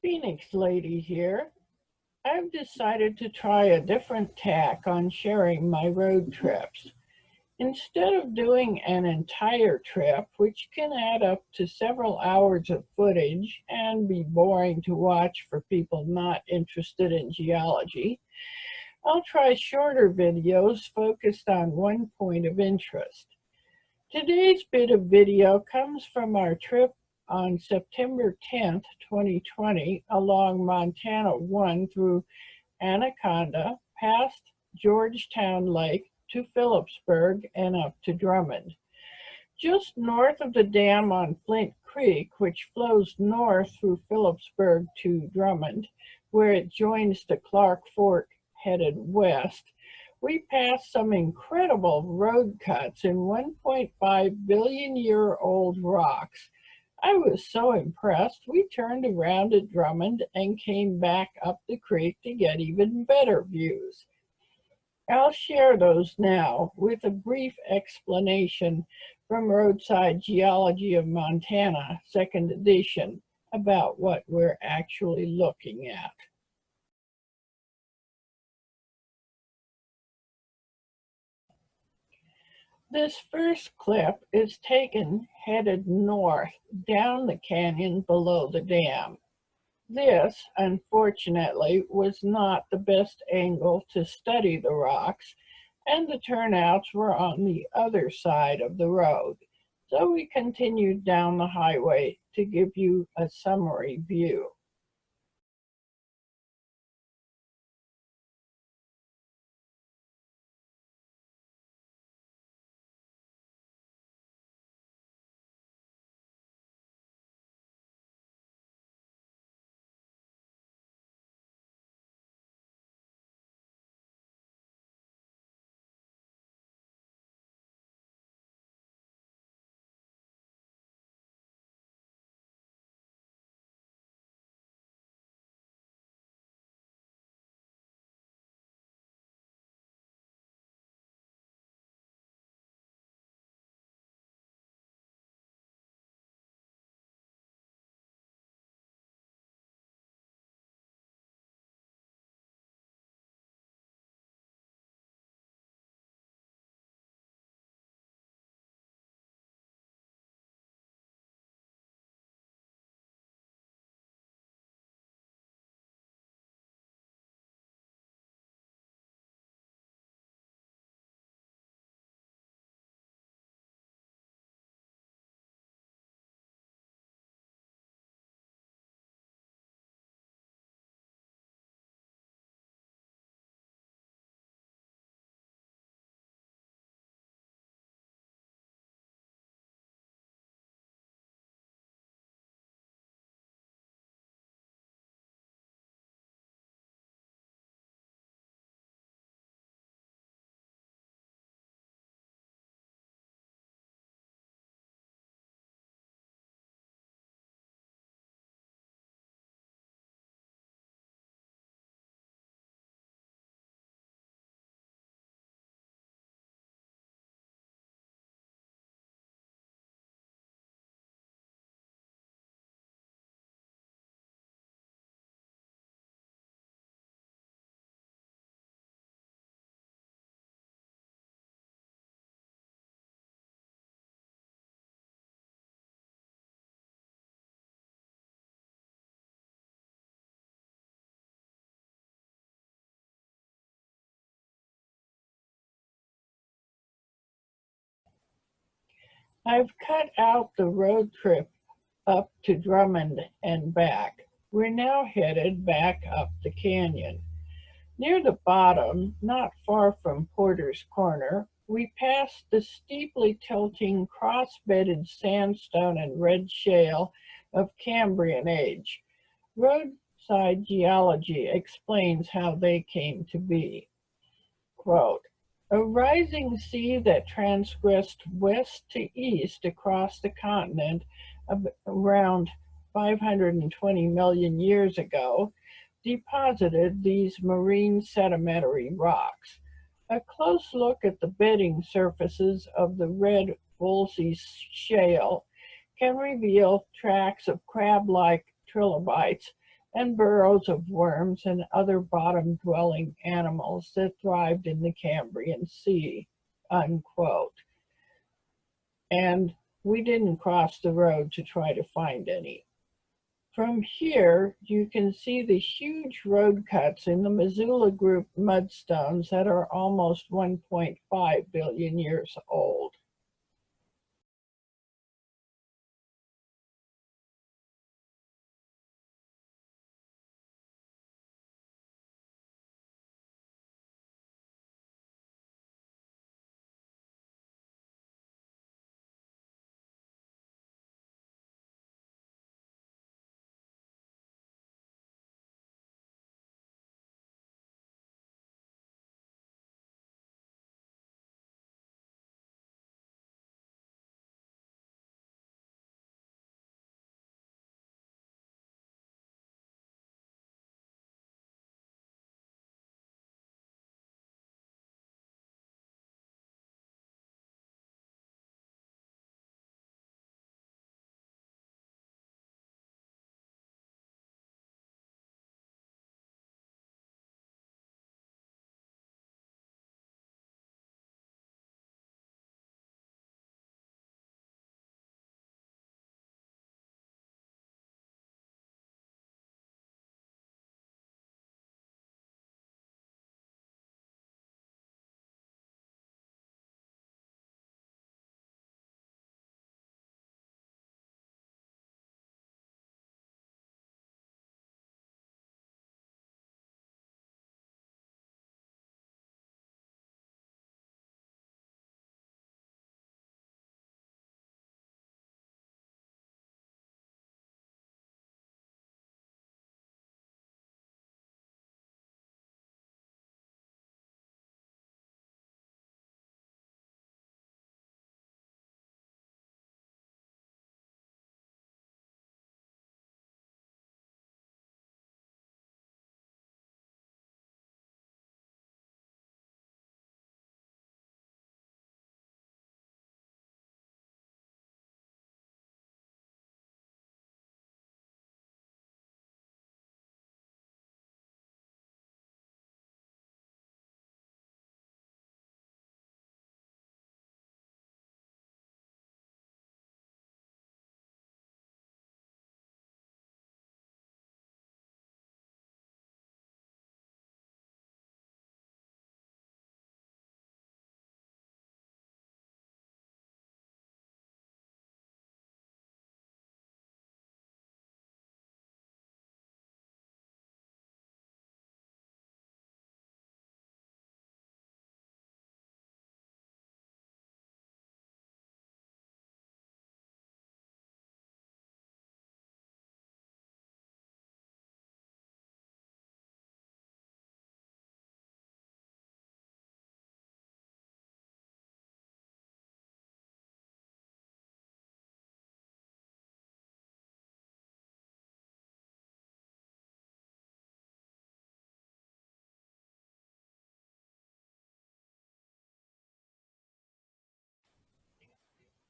Phoenix Lady here. I've decided to try a different tack on sharing my road trips. Instead of doing an entire trip, which can add up to several hours of footage and be boring to watch for people not interested in geology, I'll try shorter videos focused on one point of interest. Today's bit of video comes from our trip on September 10th, 2020, along Montana 1 through Anaconda, past Georgetown Lake to Phillipsburg and up to Drummond. Just north of the dam on Flint Creek, which flows north through Phillipsburg to Drummond, where it joins the Clark Fork headed west, we passed some incredible road cuts in 1.5 billion year old rocks. I was so impressed, we turned around at Drummond and came back up the creek to get even better views. I'll share those now with a brief explanation from Roadside Geology of Montana, 2nd edition, about what we're actually looking at. This first clip is taken headed north down the canyon below the dam. This, unfortunately, was not the best angle to study the rocks, and the turnouts were on the other side of the road. So we continued down the highway to give you a summary view. I've cut out the road trip up to Drummond and back. We're now headed back up the canyon. Near the bottom, not far from Porter's Corner, we passed the steeply tilting cross-bedded sandstone and red shale of Cambrian age. Roadside Geology explains how they came to be. Quote, a rising sea that transgressed west to east across the continent around 520 million years ago deposited these marine sedimentary rocks. A close look at the bedding surfaces of the red Woolsey shale can reveal tracks of crab-like trilobites and burrows of worms and other bottom-dwelling animals that thrived in the Cambrian Sea, unquote. And we didn't cross the road to try to find any. From here, you can see the huge road cuts in the Missoula Group mudstones that are almost 1.5 billion years old.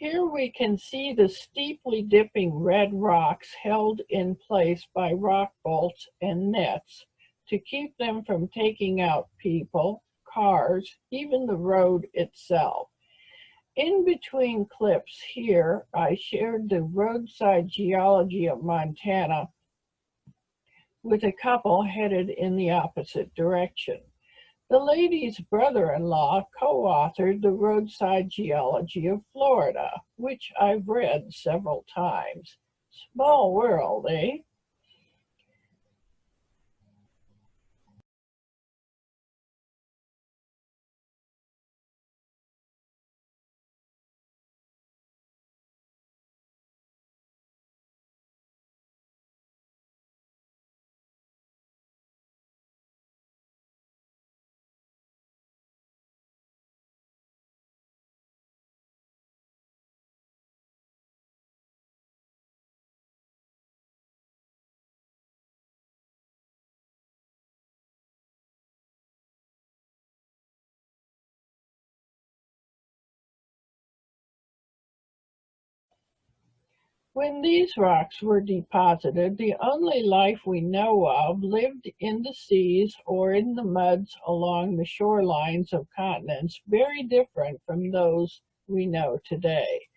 Here we can see the steeply dipping red rocks held in place by rock bolts and nets to keep them from taking out people, cars, even the road itself. In between clips here, I shared the Roadside Geology of Montana with a couple headed in the opposite direction. The lady's brother-in-law co-authored the Roadside Geology of Florida, which I've read several times. Small world, eh? When these rocks were deposited, the only life we know of lived in the seas or in the muds along the shorelines of continents very different from those we know today.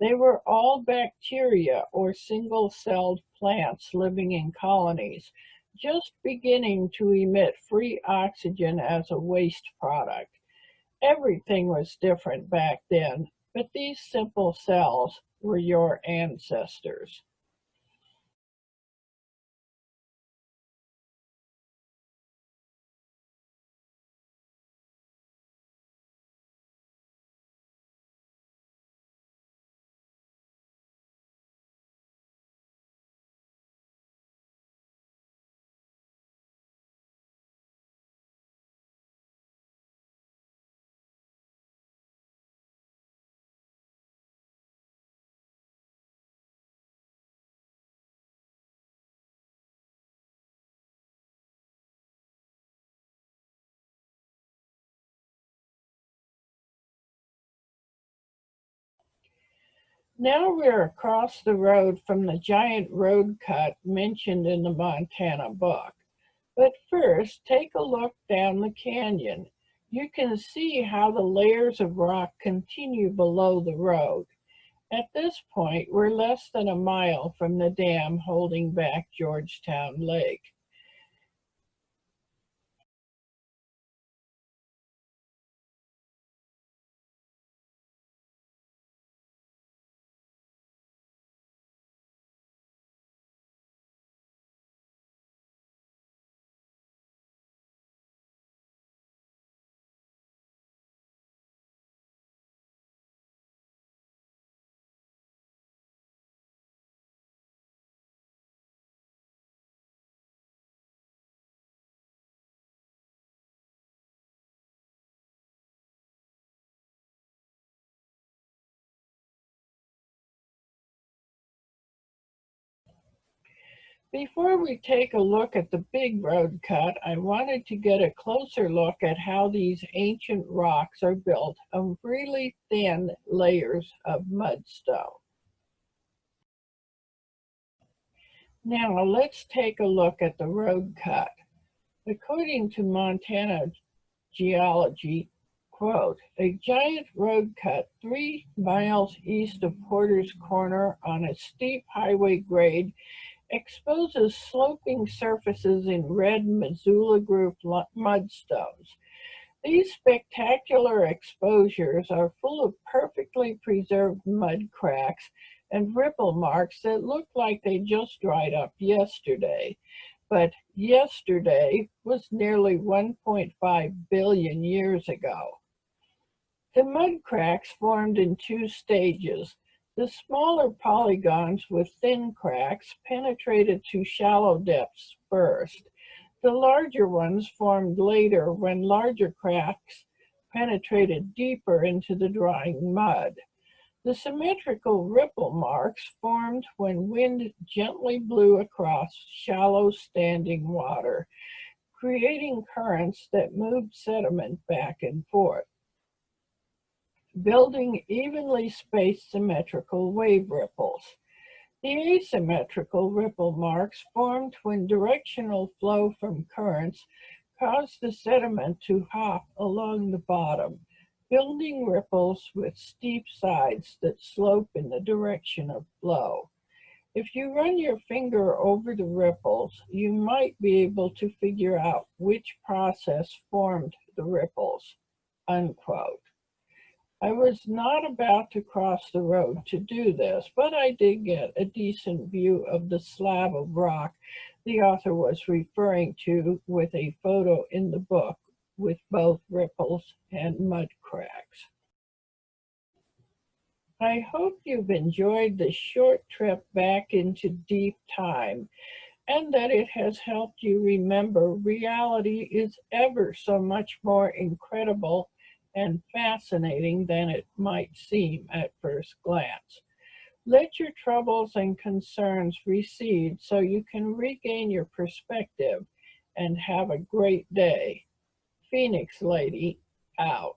They were all bacteria or single-celled plants living in colonies, just beginning to emit free oxygen as a waste product. Everything was different back then, but these simple cells were your ancestors. Now we're across the road from the giant road cut mentioned in the Montana book. But first, take a look down the canyon. You can see how the layers of rock continue below the road. At this point, we're less than a mile from the dam holding back Georgetown Lake. Before we take a look at the big road cut, I wanted to get a closer look at how these ancient rocks are built of really thin layers of mudstone. Now let's take a look at the road cut. According to Montana Geology, quote, a giant road cut 3 miles east of Porter's Corner on a steep highway grade exposes sloping surfaces in red Missoula group mudstones. These spectacular exposures are full of perfectly preserved mud cracks and ripple marks that look like they just dried up yesterday. But yesterday was nearly 1.5 billion years ago. The mud cracks formed in two stages. The smaller polygons with thin cracks penetrated to shallow depths first. The larger ones formed later when larger cracks penetrated deeper into the drying mud. The symmetrical ripple marks formed when wind gently blew across shallow standing water, creating currents that moved sediment back and forth, building evenly spaced symmetrical wave ripples. The asymmetrical ripple marks formed when directional flow from currents caused the sediment to hop along the bottom, building ripples with steep sides that slope in the direction of flow. If you run your finger over the ripples, you might be able to figure out which process formed the ripples, unquote. I was not about to cross the road to do this, but I did get a decent view of the slab of rock the author was referring to with a photo in the book with both ripples and mud cracks. I hope you've enjoyed this short trip back into deep time and that it has helped you remember reality is ever so much more incredible and fascinating than it might seem at first glance. Let your troubles and concerns recede so you can regain your perspective and have a great day. Phoenix Lady, out.